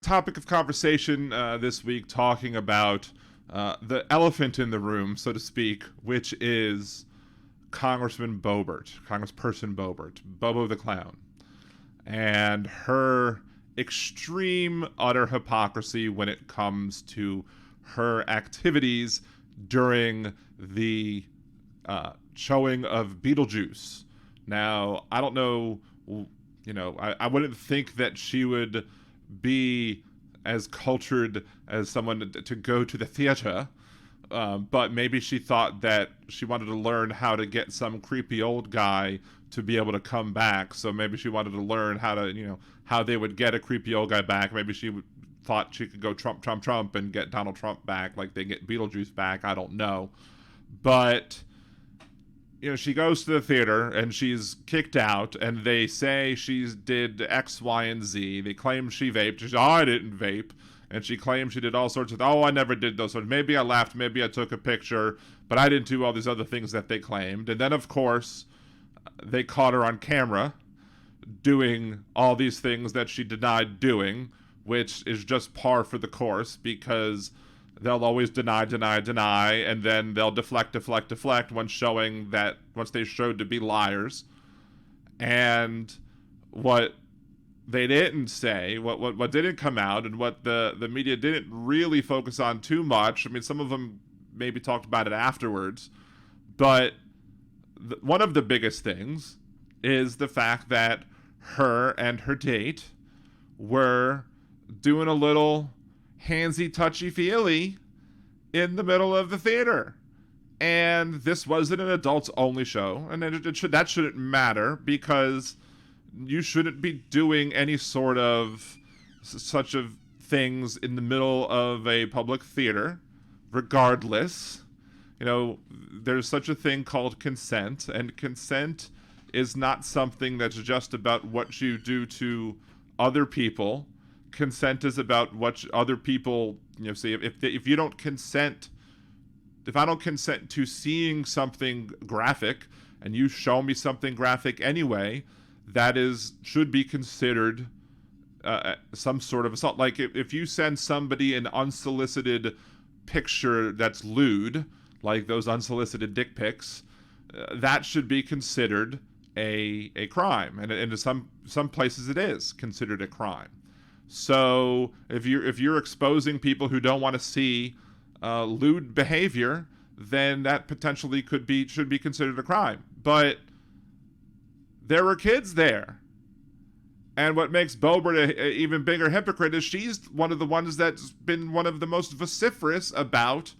topic of conversation this week, talking about the elephant in the room, so to speak, which is Congressperson Boebert, Bobo the Clown, and her extreme, utter hypocrisy when it comes to her activities during the showing of Beetlejuice. Now, I don't know, I wouldn't think that she would be as cultured as someone to go to the theater, but maybe she thought that she wanted to learn how to get some creepy old guy to be able to come back. So maybe she wanted to learn how to, how they would get a creepy old guy back. Maybe she thought she could go Trump and get Donald Trump back like they get Beetlejuice back. I don't know. But she goes to the theater and she's kicked out, and they say she did X, Y, and Z. They claim she vaped. She's, I didn't vape. And she claims she did all sorts of, I never did those sorts. Maybe I laughed, maybe I took a picture, but I didn't do all these other things that they claimed. And then, of course, they caught her on camera doing all these things that she denied doing, which is just par for the course, because they'll always deny, and then they'll deflect once they showed to be liars. And what they didn't say, what didn't come out, and what the media didn't really focus on too much, I mean, some of them maybe talked about it afterwards, but one of the biggest things is the fact that her and her date were doing a little handsy touchy-feely in the middle of the theater. And this wasn't an adults-only show, and that shouldn't matter, because you shouldn't be doing any sort of such of things in the middle of a public theater, regardless. There's such a thing called consent, and consent is not something that's just about what you do to other people. Consent is about what other people, say, if you don't consent, if I don't consent to seeing something graphic, and you show me something graphic anyway, that should be considered some sort of assault. Like if you send somebody an unsolicited picture that's lewd, like those unsolicited dick pics, that should be considered a crime, and in some places it is considered a crime. So if you're exposing people who don't want to see lewd behavior, then that potentially should be considered a crime. But there were kids there. And what makes Boebert an even bigger hypocrite is she's one of the ones that's been one of the most vociferous about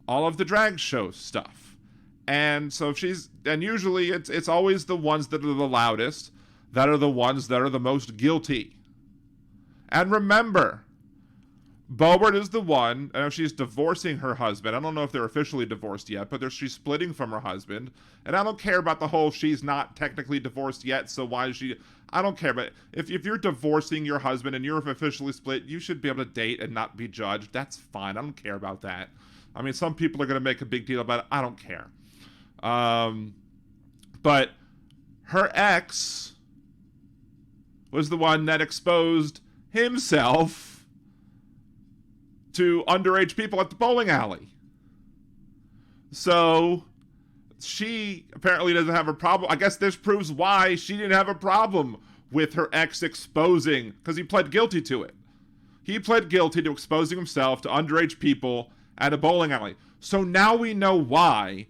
all of the drag show stuff. And so usually it's always the ones that are the loudest, that are the ones that are the most guilty. And remember, Boebert is the one, I know she's divorcing her husband. I don't know if they're officially divorced yet, but she's splitting from her husband. And I don't care about the whole she's not technically divorced yet, so why is she... I don't care, but if you're divorcing your husband and you're officially split, you should be able to date and not be judged. That's fine. I don't care about that. I mean, some people are going to make a big deal about it. I don't care. But her ex was the one that exposed himself to underage people at the bowling alley. So she apparently doesn't have a problem. I guess this proves why she didn't have a problem with her ex exposing, because he pled guilty to it. He pled guilty to exposing himself to underage people at a bowling alley. So now we know why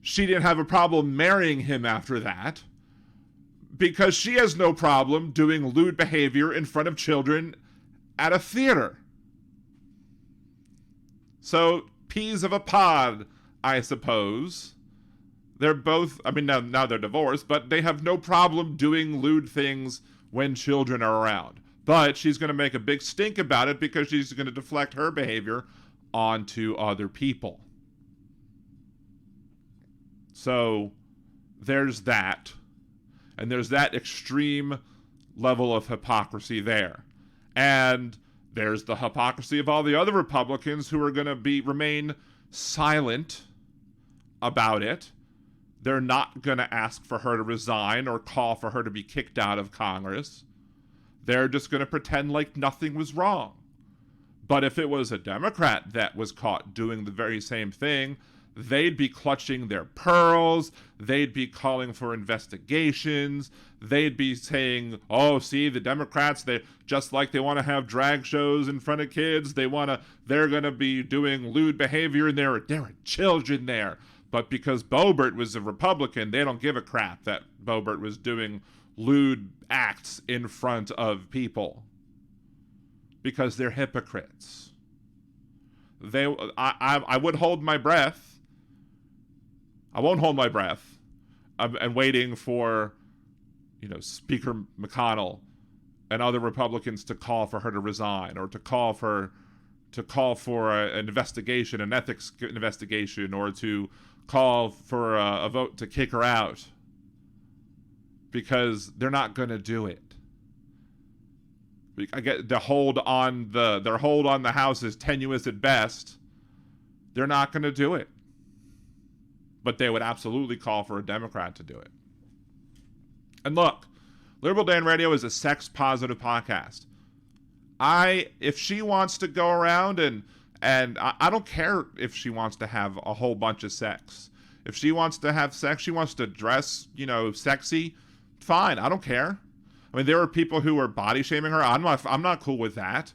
she didn't have a problem marrying him after that, because she has no problem doing lewd behavior in front of children at a theater. So, peas of a pod, I suppose. They're both, I mean, now they're divorced, but they have no problem doing lewd things when children are around. But she's going to make a big stink about it because she's going to deflect her behavior onto other people. So, there's that. And there's that extreme level of hypocrisy there. And there's the hypocrisy of all the other Republicans who are going to remain silent about it. They're not going to ask for her to resign or call for her to be kicked out of Congress. they're just going to pretend like nothing was wrong. But if it was a Democrat that was caught doing the very same thing, they'd be clutching their pearls. They'd be calling for investigations. They'd be saying, oh, see, the Democrats, they just like they want to have drag shows in front of kids. They're going to be doing lewd behavior, and there are children there. But because Boebert was a Republican, they don't give a crap that Boebert was doing lewd acts in front of people. Because they're hypocrites. I would hold my breath. I won't hold my breath. I'm waiting for, Speaker McConnell and other Republicans to call for her to resign, or to call for an investigation, an ethics investigation, or to call for a vote to kick her out, because they're not going to do it. I get their hold on the House is tenuous at best. They're not going to do it. But they would absolutely call for a Democrat to do it. And look, Liberal Dan Radio is a sex-positive podcast. If she wants to go around and I don't care if she wants to have a whole bunch of sex. If she wants to have sex, she wants to dress, sexy, fine. I don't care. I mean, there were people who were body shaming her. I'm not cool with that.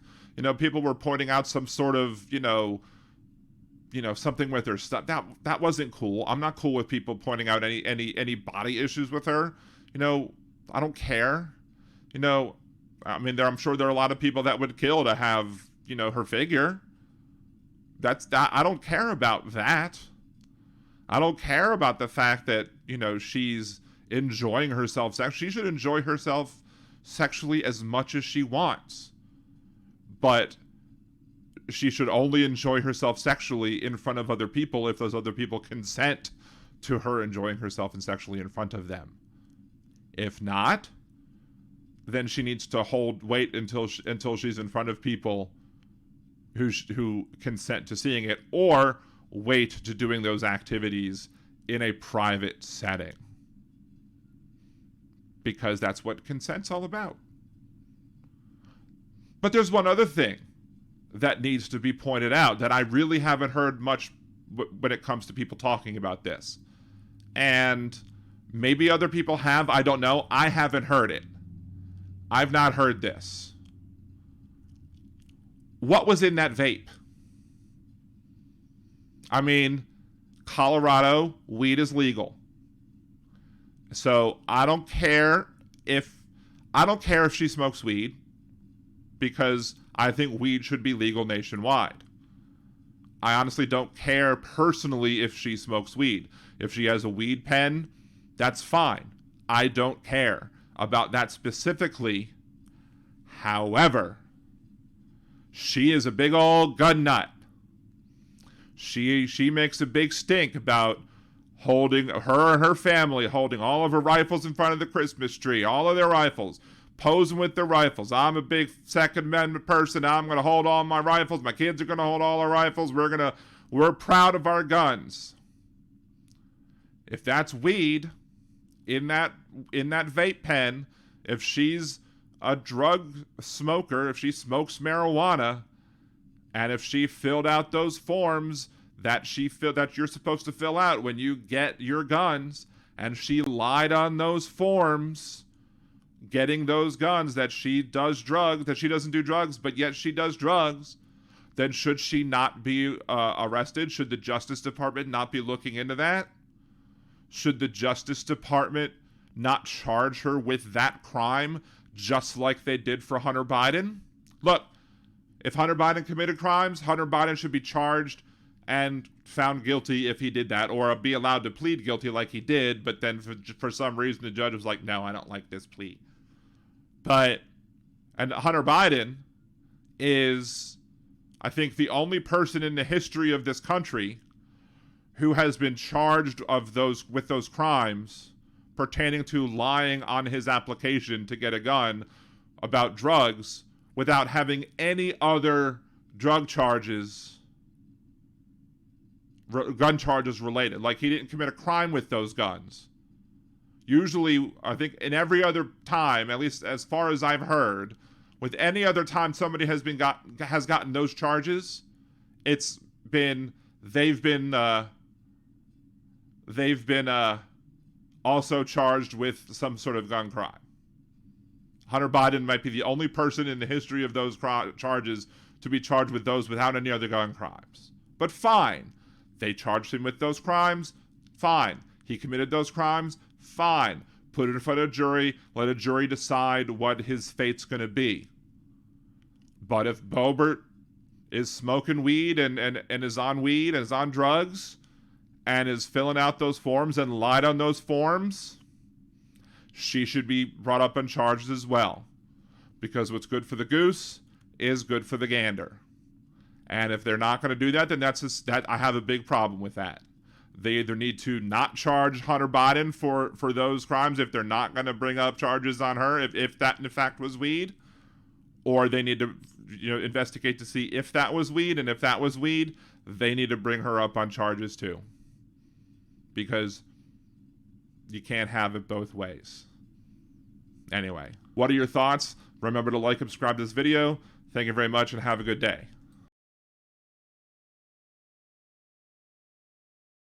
People were pointing out some sort of, something with her stuff. That wasn't cool. I'm not cool with people pointing out any body issues with her. I don't care. I'm sure there are a lot of people that would kill to have, her figure. I don't care about that. I don't care about the fact that, she's enjoying herself. She should enjoy herself sexually as much as she wants. But she should only enjoy herself sexually in front of other people if those other people consent to her enjoying herself and sexually in front of them. If not, then she needs to wait until she's in front of people who consent to seeing it, or wait to doing those activities in a private setting. Because that's what consent's all about. But there's one other thing that needs to be pointed out that I really haven't heard much when it comes to people talking about this. And maybe other people have, I don't know. I haven't heard it. I've not heard this. What was in that vape? I mean, Colorado, weed is legal. So I don't care if she smokes weed, because I think weed should be legal nationwide. I honestly don't care personally if she smokes weed. If she has a weed pen, that's fine. I don't care about that specifically. However, she is a big old gun nut. She makes a big stink about holding her and her family, holding all of her rifles in front of the Christmas tree, all of their rifles, posing with their rifles. I'm a big Second Amendment person. I'm going to hold all my rifles. My kids are going to hold all our rifles. We're proud of our guns. If that's weed in that vape pen, if she's a drug smoker, if she smokes marijuana, and if she filled out those forms that you're supposed to fill out when you get your guns, and she lied on those forms, getting those guns, that she does drugs, that she doesn't do drugs, but yet she does drugs, then should she not be arrested? Should the Justice Department not be looking into that? Should the Justice Department not charge her with that crime, just like they did for Hunter Biden? Look, if Hunter Biden committed crimes, Hunter Biden should be charged and found guilty if he did that, or be allowed to plead guilty like he did, but then for some reason the judge was like, no, I don't like this plea. And Hunter Biden is, I think, the only person in the history of this country who has been charged with those crimes pertaining to lying on his application to get a gun about drugs without having any other gun charges related. Like, he didn't commit a crime with those guns. Usually, I think in every other time, at least as far as I've heard, with any other time somebody has gotten those charges, it's been they've been also charged with some sort of gun crime. Hunter Biden might be the only person in the history of those charges to be charged with those without any other gun crimes. But fine. They charged him with those crimes. Fine. He committed those crimes. Fine. Put it in front of a jury. Let a jury decide what his fate's going to be. But if Boebert is smoking weed and is on weed and is on drugs and is filling out those forms and lied on those forms, she should be brought up and charged as well. Because what's good for the goose is good for the gander. And if they're not going to do that, then that I have a big problem with that. They either need to not charge Hunter Biden for those crimes if they're not going to bring up charges on her, if that in fact was weed, or they need to investigate to see if that was weed, and if that was weed, they need to bring her up on charges too. Because you can't have it both ways. Anyway, what are your thoughts? Remember to like and subscribe to this video. Thank you very much and have a good day.